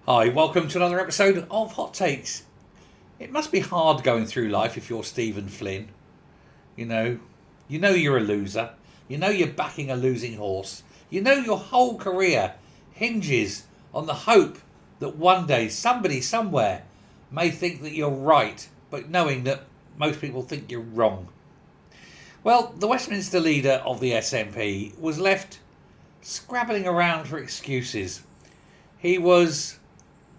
Hi, welcome to another episode of Hot Takes. It must be hard going through life if you're Stephen Flynn. You know, you know you're a loser. You know you're backing a losing horse. You know your whole career hinges on the hope that one day somebody somewhere may think that you're right, but knowing that most people think you're wrong. Well, the Westminster leader of the SNP was left scrabbling around for excuses. He was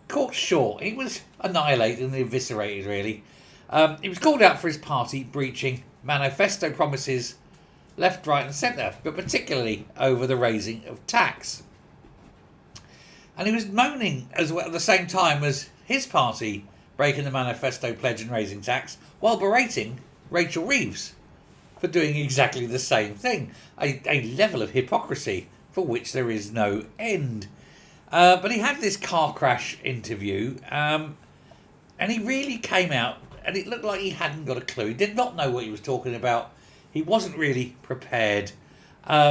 caught short. He was annihilated and eviscerated, really. He was called out for his party breaching manifesto promises left, right, and centre, but particularly over the raising of tax. And he was moaning as well at the same time as his party breaking the manifesto pledge and raising tax, while berating Rachel Reeves for doing exactly the same thing. A level of hypocrisy for which there is no end. But he had this car crash interview, and he really came out, and it looked like he hadn't got a clue. He did not know what he was talking about. He wasn't really prepared.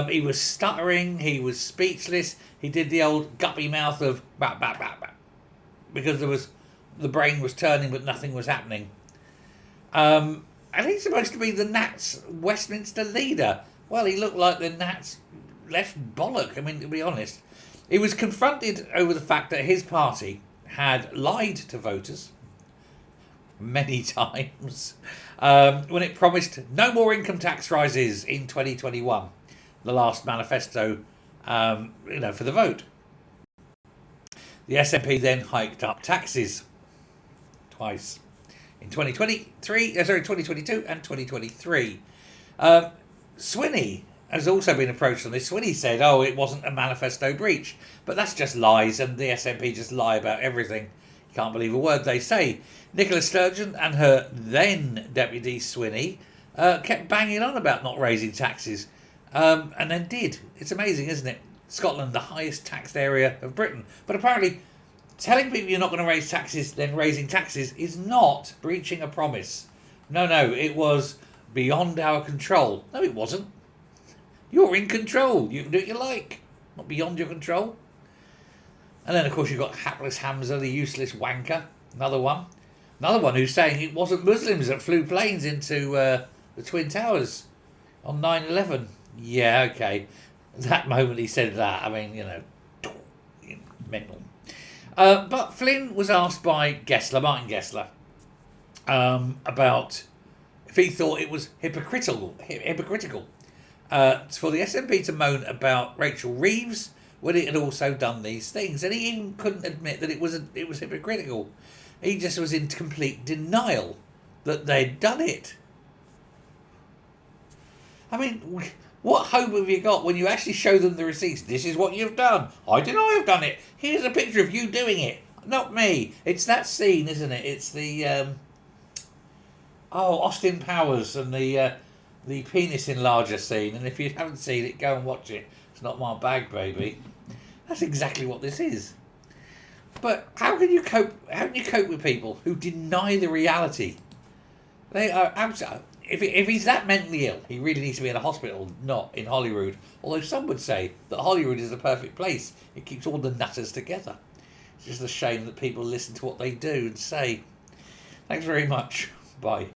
He was stuttering. He was speechless. He did the old guppy mouth of bah, bah, bah, bah, because the brain was turning, but nothing was happening. And he's supposed to be the Nats Westminster leader. Well, he looked like the Nats left bollock. I mean, to be honest. He was confronted over the fact that his party had lied to voters many times when it promised no more income tax rises in 2021, the last manifesto, for the vote. The SNP then hiked up taxes twice in 2022 and 2023. Swinney has also been approached on this. Swinney said, it wasn't a manifesto breach. But that's just lies, and the SNP just lie about everything. You can't believe a word they say. Nicola Sturgeon and her then Deputy Swinney kept banging on about not raising taxes, and then did. It's amazing, isn't it? Scotland, the highest taxed area of Britain. But apparently, telling people you're not going to raise taxes, then raising taxes, is not breaching a promise. No, it was beyond our control. No, it wasn't. You're in control. You can do what you like. Not beyond your control. And then, of course, you've got hapless Hamza, the useless wanker. Another one. Another one who's saying it wasn't Muslims that flew planes into the Twin Towers on 9/11. Yeah, okay. That moment he said that, I mean, mental. But Flynn was asked by Martin Gessler, about if he thought it was hypocritical for the SNP to moan about Rachel Reeves when it had also done these things, and he even couldn't admit that it was hypocritical. He just was in complete denial that they'd done it. I mean, what hope have you got when you actually show them the receipts? This is what you've done. I deny I've done it. Here's a picture of you doing it, not me. It's that scene, isn't it? It's the Austin Powers and the penis enlarger scene, and if you haven't seen it, go and watch it. It's not my bag, baby. That's exactly what this is. But how can you cope with people who deny the reality? They are absolutely. If he's that mentally ill, he really needs to be in a hospital, not in Holyrood. Although some would say that Holyrood is the perfect place. It keeps all the nutters together. It's just a shame that people listen to what they do and say. Thanks very much. Bye.